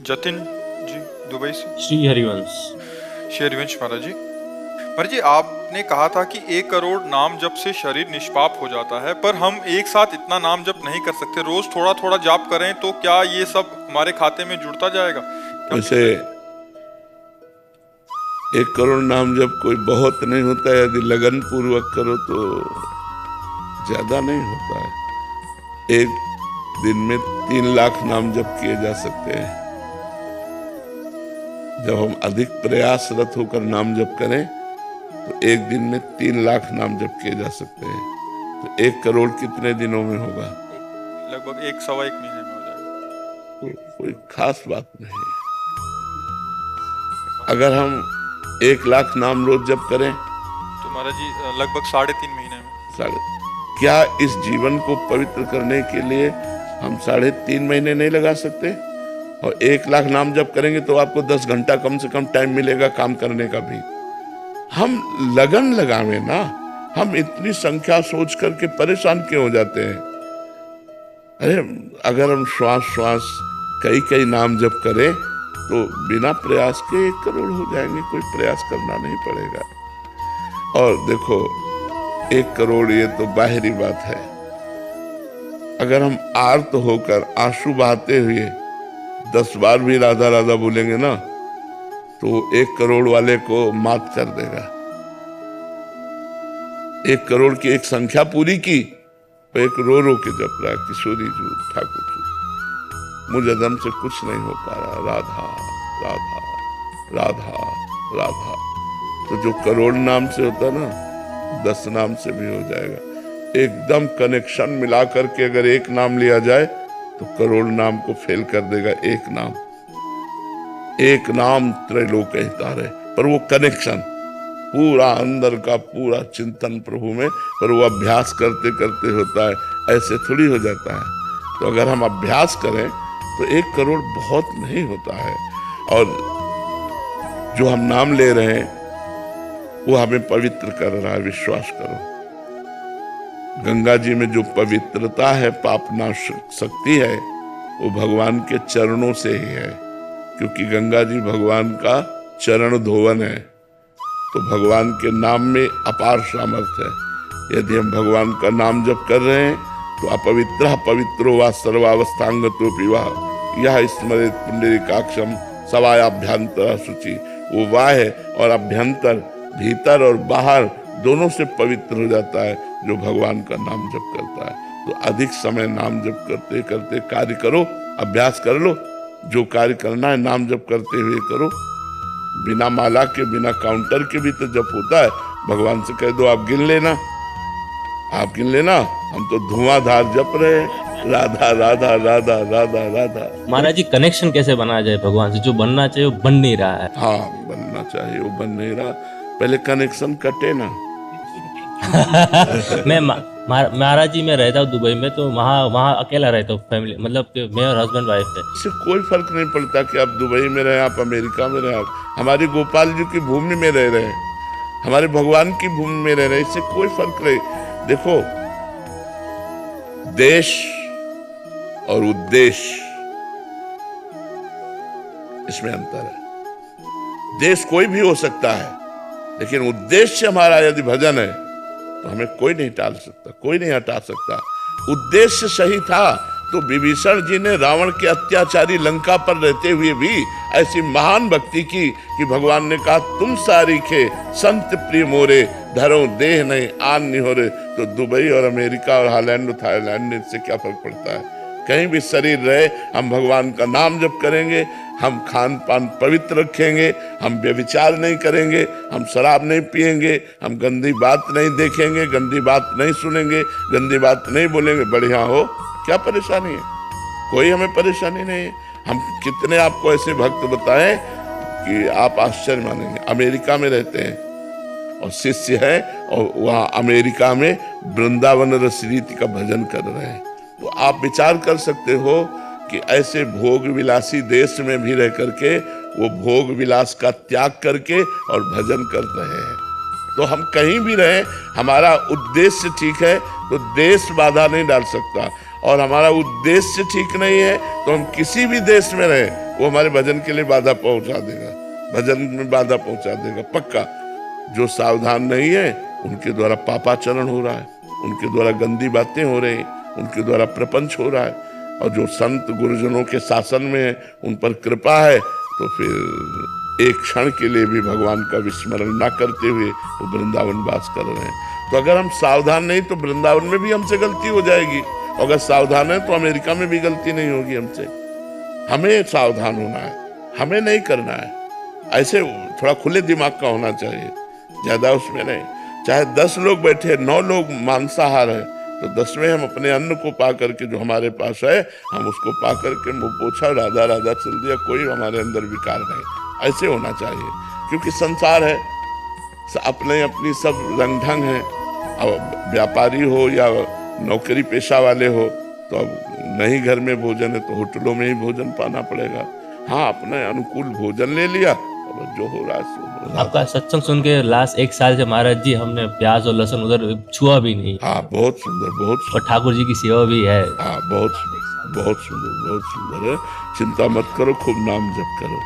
जतिन जी, Dubai से। श्री हरिवंश। श्री हरिवंश महाराज जी, आपने कहा था कि 1 करोड़ नाम जप से शरीर निष्पाप हो जाता है, पर हम एक साथ इतना नाम जप नहीं कर सकते। रोज थोड़ा थोड़ा जाप करें तो क्या ये सब हमारे खाते में जुड़ता जाएगा? वैसे 1 करोड़ नाम जप कोई बहुत नहीं होता है, यदि लगन पूर्वक करो तो ज्यादा नहीं होता है। एक दिन में 3 लाख नाम जप किए जा सकते हैं। जब हम अधिक प्रयासरत होकर नाम जप करें तो एक दिन में 3 लाख नाम जप किए जा सकते हैं। तो 1 करोड़ कितने दिनों में होगा? लगभग 1 सवा 1 महीने में हो जाएगा। तो कोई खास बात नहीं। अगर हम 1 लाख नाम रोज जप करें तो महाराज जी लगभग 3.5 महीने में। क्या इस जीवन को पवित्र करने के लिए हम 3.5 महीने नहीं लगा सकते? और 1 लाख नाम जप करेंगे तो आपको 10 घंटा कम से कम टाइम मिलेगा काम करने का भी। हम लगन लगावे ना, हम इतनी संख्या सोच करके परेशान क्यों हो जाते हैं? अरे अगर हम श्वास श्वास कई कई नाम जप करें तो बिना प्रयास के 1 करोड़ हो जाएंगे। कोई प्रयास करना नहीं पड़ेगा। और देखो 1 करोड़ ये तो बाहरी बात है। अगर हम आर्त होकर आंसू बहाते हुए 10 बार भी राधा राधा बोलेंगे ना तो 1 करोड़ वाले को मात कर देगा। 1 करोड़ की एक संख्या पूरी की तो एक रो के जप रहा, किशोरी जू ठाकुर जू, मुझ अदम से कुछ नहीं हो पा रहा, राधा राधा राधा राधा। तो जो करोड़ नाम से होता ना 10 नाम से भी हो जाएगा। एकदम कनेक्शन मिला करके अगर एक नाम लिया जाए तो करोड़ नाम को फेल कर देगा। एक नाम त्रैलोक हितारे, पर वो कनेक्शन पूरा अंदर का पूरा चिंतन प्रभु में, पर वो अभ्यास करते करते होता है, ऐसे थोड़ी हो जाता है। तो अगर हम अभ्यास करें तो 1 करोड़ बहुत नहीं होता है। और जो हम नाम ले रहे हैं वो हमें पवित्र कर रहा है, विश्वास करो। गंगा जी में जो पवित्रता है, पाप नाश शक्ति है, वो भगवान के चरणों से ही है, क्योंकि गंगा जी भगवान का चरण धोवन है। तो भगवान के नाम में अपार सामर्थ्य है। यदि हम भगवान का नाम जप कर रहे हैं तो अपवित्र पवित्रो वा सर्वावस्थांगतो पिवा यह स्मरित पुंडरीकाक्षम सवायाभ्यंतर शुचि। वो वाह और अभ्यंतर, भीतर और बाहर दोनों से पवित्र हो जाता है जो भगवान का नाम जप करता है। तो अधिक समय नाम जप करते करते कार्य करो, अभ्यास कर लो। जो कार्य करना है नाम जप करते हुए करो। बिना माला के, बिना काउंटर के भी तो जप होता है। भगवान से कह दो आप गिन लेना, आप गिन लेना, हम तो धुआंधार जप रहे हैं, राधा राधा राधा राधा राधा। महाराज जी कनेक्शन कैसे बनाया जाए भगवान से? जो बनना चाहिए वो बन नहीं रहा है। हाँ, बनना चाहिए वो बन नहीं रहा। पहले कनेक्शन कटे ना। मैं महाराज जी मैं रहता हूँ दुबई में, तो वहाँ अकेला रहता हूँ, फैमिली मतलब कि मैं और हस्बैंड वाइफ है। इससे कोई फर्क नहीं पड़ता कि आप दुबई में रहे, आप अमेरिका में रहे, आप हमारी गोपाल जी की भूमि में रह रहे हैं, हमारे भगवान की भूमि में रह रहे हैं, इससे कोई फर्क नहीं। देखो, देश और उद्देश्य इसमें अंतर है। देश कोई भी हो सकता है, लेकिन उद्देश्य हमारा यदि भजन है तो हमें कोई नहीं टाल सकता, कोई नहीं हटा सकता। उद्देश्य सही था तो विभीषण जी ने रावण के अत्याचारी लंका पर रहते हुए भी ऐसी महान भक्ति की कि भगवान ने कहा तुम सारी खे संत प्रिय मोरे, धरो देह नहीं आन निहोरे। तो दुबई और अमेरिका और हॉलैंड और थाईलैंड में इससे क्या फर्क पड़ता है? कहीं भी शरीर रहे, हम भगवान का नाम जप करेंगे, हम खान पान पवित्र रखेंगे, हम व्यभिचार नहीं करेंगे, हम शराब नहीं पिएंगे, हम गंदी बात नहीं देखेंगे, गंदी बात नहीं सुनेंगे, गंदी बात नहीं बोलेंगे। बढ़िया हो, क्या परेशानी है? कोई हमें परेशानी नहीं है। हम कितने आपको ऐसे भक्त बताएं कि आप आश्चर्य मानेंगे। अमेरिका में रहते हैं और शिष्य है, और वहाँ अमेरिका में वृंदावन रस रीति का भजन कर रहे हैं। तो आप विचार कर सकते हो कि ऐसे भोग विलासी देश में भी रह करके वो भोग विलास का त्याग करके और भजन कर रहे हैं। तो हम कहीं भी रहे, हमारा उद्देश्य ठीक है तो देश बाधा नहीं डाल सकता। और हमारा उद्देश्य ठीक नहीं है तो हम किसी भी देश में रहे वो हमारे भजन के लिए बाधा पहुंचा देगा, भजन में बाधा पहुंचा देगा पक्का। जो सावधान नहीं है उनके द्वारा पापाचरण हो रहा है, उनके द्वारा गंदी बातें हो रही हैं, उनके द्वारा प्रपंच हो रहा है। और जो संत गुरुजनों के शासन में है उन पर कृपा है तो फिर एक क्षण के लिए भी भगवान का विस्मरण ना करते हुए वो वृंदावन वास कर रहे हैं। तो अगर हम सावधान नहीं तो वृंदावन में भी हमसे गलती हो जाएगी, अगर सावधान है तो अमेरिका में भी गलती नहीं होगी हमसे। हमें सावधान होना है, हमें नहीं करना है। ऐसे थोड़ा खुले दिमाग का होना चाहिए, ज्यादा उसमें नहीं। चाहे 10 लोग बैठे, 9 लोग मांसाहार है तो 10वें हम अपने अन्न को पा करके जो हमारे पास है हम उसको पा करके मुंह पोछा राधा राधा चल दिया, कोई हमारे अंदर विकार नहीं। ऐसे होना चाहिए क्योंकि संसार है, अपने अपनी सब रंग ढंग है। अब व्यापारी हो या नौकरी पेशा वाले हो तो अब नहीं घर में भोजन है तो होटलों में ही भोजन पाना पड़ेगा। हाँ, अपने अनुकूल भोजन ले लिया, अब जो हो रहा है सो हो रहा है। आपका सत्संग सुन के लास्ट 1 साल से महाराज जी हमने प्याज और लहसुन उधर छुआ भी नहीं। हाँ, बहुत सुंदर, बहुत सुंदर। और ठाकुर जी की सेवा भी है। हाँ, बहुत सुंदर, बहुत सुंदर, बहुत सुंदर है। चिंता मत करो, खूब नाम जप करो।